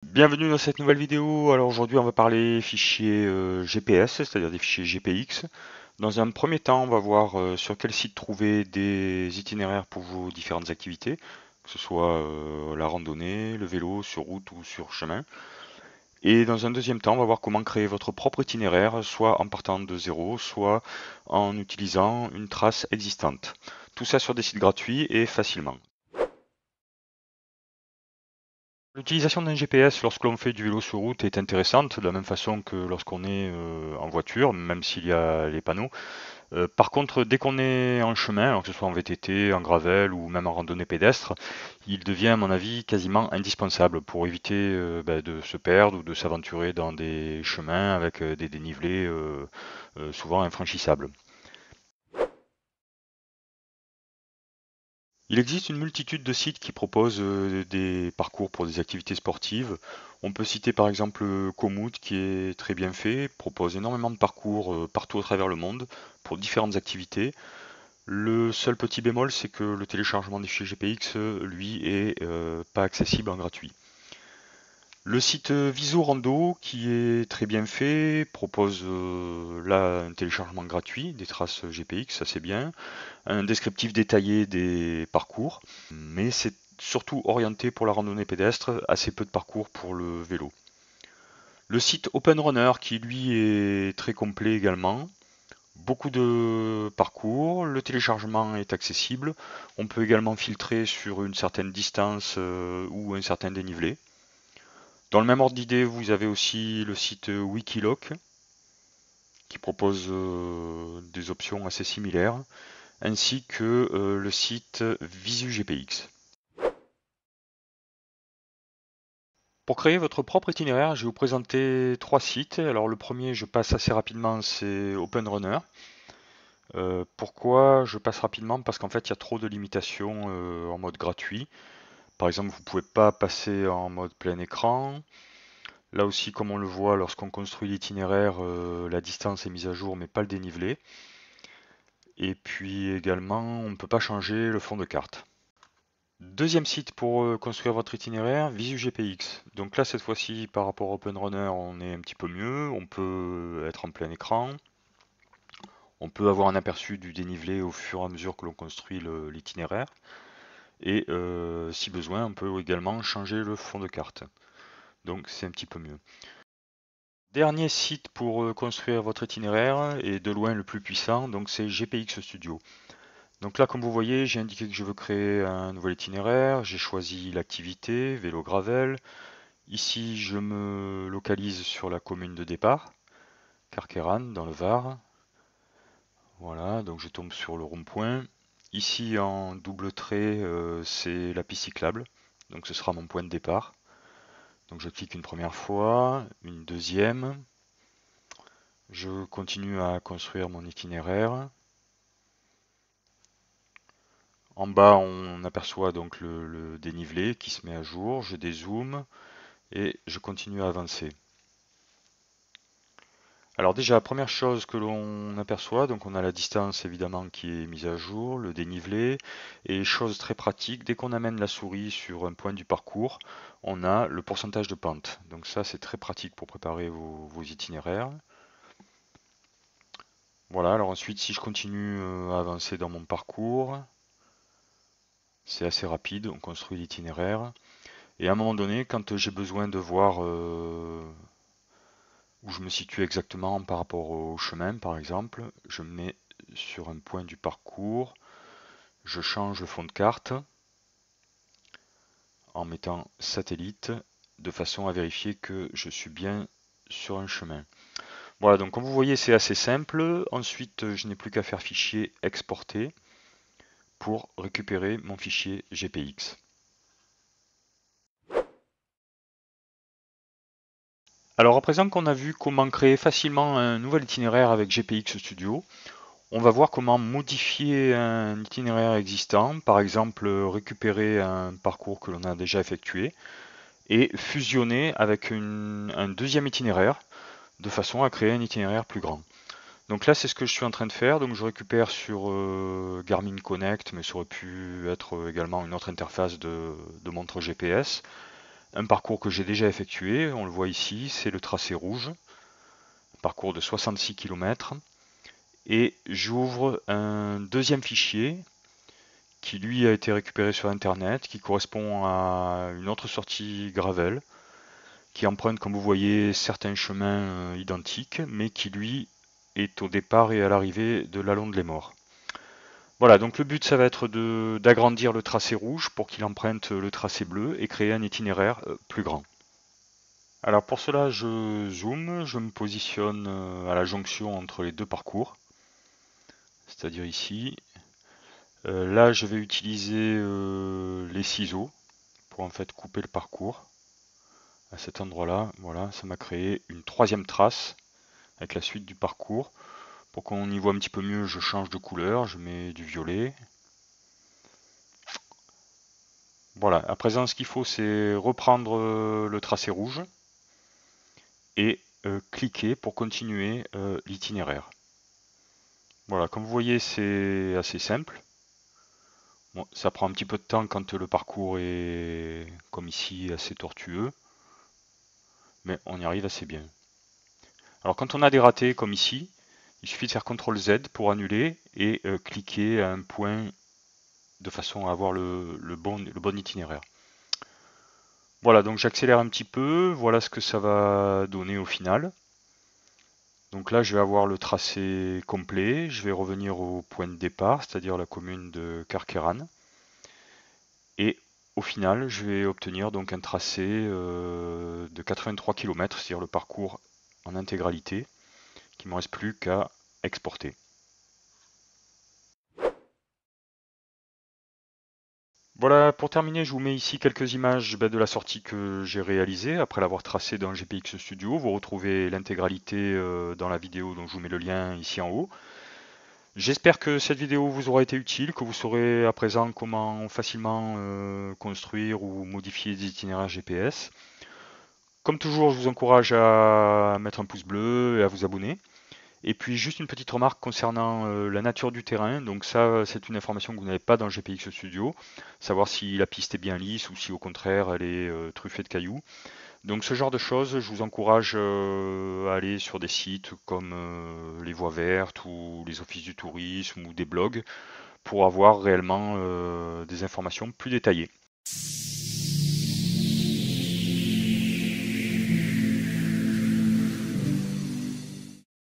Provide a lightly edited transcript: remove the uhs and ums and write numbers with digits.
Bienvenue dans cette nouvelle vidéo. Alors aujourd'hui on va parler fichiers GPS, c'est-à-dire des fichiers GPX. Dans un premier temps, on va voir sur quel site trouver des itinéraires pour vos différentes activités, que ce soit la randonnée, le vélo, sur route ou sur chemin. Et dans un deuxième temps, on va voir comment créer votre propre itinéraire, soit en partant de zéro, soit en utilisant une trace existante. Tout ça sur des sites gratuits et facilement. L'utilisation d'un GPS lorsque l'on fait du vélo sur route est intéressante, de la même façon que lorsqu'on est en voiture, même s'il y a les panneaux. Par contre, dès qu'on est en chemin, alors que ce soit en VTT, en gravel ou même en randonnée pédestre, il devient à mon avis quasiment indispensable pour éviter de se perdre ou de s'aventurer dans des chemins avec des dénivelés souvent infranchissables. Il existe une multitude de sites qui proposent des parcours pour des activités sportives. On peut citer par exemple Komoot qui est très bien fait, propose énormément de parcours partout à travers le monde pour différentes activités. Le seul petit bémol, c'est que le téléchargement des fichiers GPX, lui, est pas accessible en gratuit. Le site Viso Rando, qui est très bien fait, propose là un téléchargement gratuit des traces GPX, ça c'est bien, un descriptif détaillé des parcours, mais c'est surtout orienté pour la randonnée pédestre, assez peu de parcours pour le vélo. Le site OpenRunner, qui lui est très complet également, beaucoup de parcours, le téléchargement est accessible, on peut également filtrer sur une certaine distance ou un certain dénivelé. Dans le même ordre d'idée, vous avez aussi le site Wikiloc qui propose des options assez similaires, ainsi que le site VisuGPX. Pour créer votre propre itinéraire, je vais vous présenter trois sites. Alors le premier, je passe assez rapidement, c'est OpenRunner. Pourquoi je passe rapidement? Parce qu'en fait, il y a trop de limitations en mode gratuit. Par exemple, vous ne pouvez pas passer en mode plein écran. Là aussi, comme on le voit, lorsqu'on construit l'itinéraire, la distance est mise à jour, mais pas le dénivelé. Et puis également, on ne peut pas changer le fond de carte. Deuxième site pour construire votre itinéraire, VisuGPX. Donc là, cette fois-ci, par rapport à OpenRunner, on est un petit peu mieux. On peut être en plein écran. On peut avoir un aperçu du dénivelé au fur et à mesure que l'on construit l'itinéraire. Et si besoin, on peut également changer le fond de carte. Donc c'est un petit peu mieux. Dernier site pour construire votre itinéraire et de loin le plus puissant, donc c'est GPX Studio. Donc là, comme vous voyez, j'ai indiqué que je veux créer un nouvel itinéraire. J'ai choisi l'activité, vélo gravel. Ici, je me localise sur la commune de départ, Carqueiranne, dans le Var. Voilà, donc je tombe sur le rond-point. Ici, en double trait, c'est la piste cyclable. Donc ce sera mon point de départ. Donc je clique une première fois, une deuxième. Je continue à construire mon itinéraire. En bas, on aperçoit donc le dénivelé qui se met à jour. Je dézoome et je continue à avancer. Alors déjà, première chose que l'on aperçoit, donc on a la distance évidemment qui est mise à jour, le dénivelé, et chose très pratique, dès qu'on amène la souris sur un point du parcours, on a le pourcentage de pente. Donc ça c'est très pratique pour préparer vos itinéraires. Voilà, alors ensuite si je continue à avancer dans mon parcours, c'est assez rapide, on construit l'itinéraire. Et à un moment donné, quand j'ai besoin de voir où je me situe exactement par rapport au chemin, par exemple, je me mets sur un point du parcours, je change le fond de carte en mettant satellite de façon à vérifier que je suis bien sur un chemin. Voilà, donc comme vous voyez, c'est assez simple. Ensuite, je n'ai plus qu'à faire fichier exporter pour récupérer mon fichier GPX. Alors à présent qu'on a vu comment créer facilement un nouvel itinéraire avec GPX Studio, on va voir comment modifier un itinéraire existant, par exemple récupérer un parcours que l'on a déjà effectué et fusionner avec un deuxième itinéraire de façon à créer un itinéraire plus grand. Donc là c'est ce que je suis en train de faire, donc je récupère sur Garmin Connect, mais ça aurait pu être également une autre interface de montre GPS, un parcours que j'ai déjà effectué, on le voit ici, c'est le tracé rouge, un parcours de 66 km. Et j'ouvre un deuxième fichier qui lui a été récupéré sur internet, qui correspond à une autre sortie gravel, qui emprunte, comme vous voyez, certains chemins identiques, mais qui lui est au départ et à l'arrivée de l'Allonde les Morts. Voilà, donc le but ça va être d'agrandir le tracé rouge pour qu'il emprunte le tracé bleu et créer un itinéraire plus grand. Alors pour cela je zoome, je me positionne à la jonction entre les deux parcours, c'est-à-dire ici. Là je vais utiliser les ciseaux pour en fait couper le parcours. À cet endroit-là, voilà, ça m'a créé une troisième trace avec la suite du parcours. Pour qu'on y voit un petit peu mieux, je change de couleur, je mets du violet. Voilà, à présent ce qu'il faut c'est reprendre le tracé rouge et cliquer pour continuer l'itinéraire. Voilà, comme vous voyez c'est assez simple. Bon, ça prend un petit peu de temps quand le parcours est comme ici assez tortueux, mais on y arrive assez bien. Alors quand on a des ratés comme ici, il suffit de faire CTRL Z pour annuler et cliquer à un point de façon à avoir le bon itinéraire. Voilà, donc j'accélère un petit peu, voilà ce que ça va donner au final. Donc là, je vais avoir le tracé complet, je vais revenir au point de départ, c'est-à-dire la commune de Carqueiranne. Et au final, je vais obtenir donc un tracé de 83 km, c'est-à-dire le parcours en intégralité, qui ne me reste plus qu'à exporter. Voilà, pour terminer, je vous mets ici quelques images de la sortie que j'ai réalisée après l'avoir tracée dans GPX Studio. Vous retrouvez l'intégralité dans la vidéo dont je vous mets le lien ici en haut. J'espère que cette vidéo vous aura été utile, que vous saurez à présent comment facilement construire ou modifier des itinéraires GPS. Comme toujours, je vous encourage à mettre un pouce bleu et à vous abonner. Et puis juste une petite remarque concernant la nature du terrain. Donc ça, c'est une information que vous n'avez pas dans GPX Studio. Savoir si la piste est bien lisse ou si au contraire elle est truffée de cailloux. Donc ce genre de choses, je vous encourage à aller sur des sites comme les Voies Vertes ou les Offices du Tourisme ou des blogs pour avoir réellement des informations plus détaillées.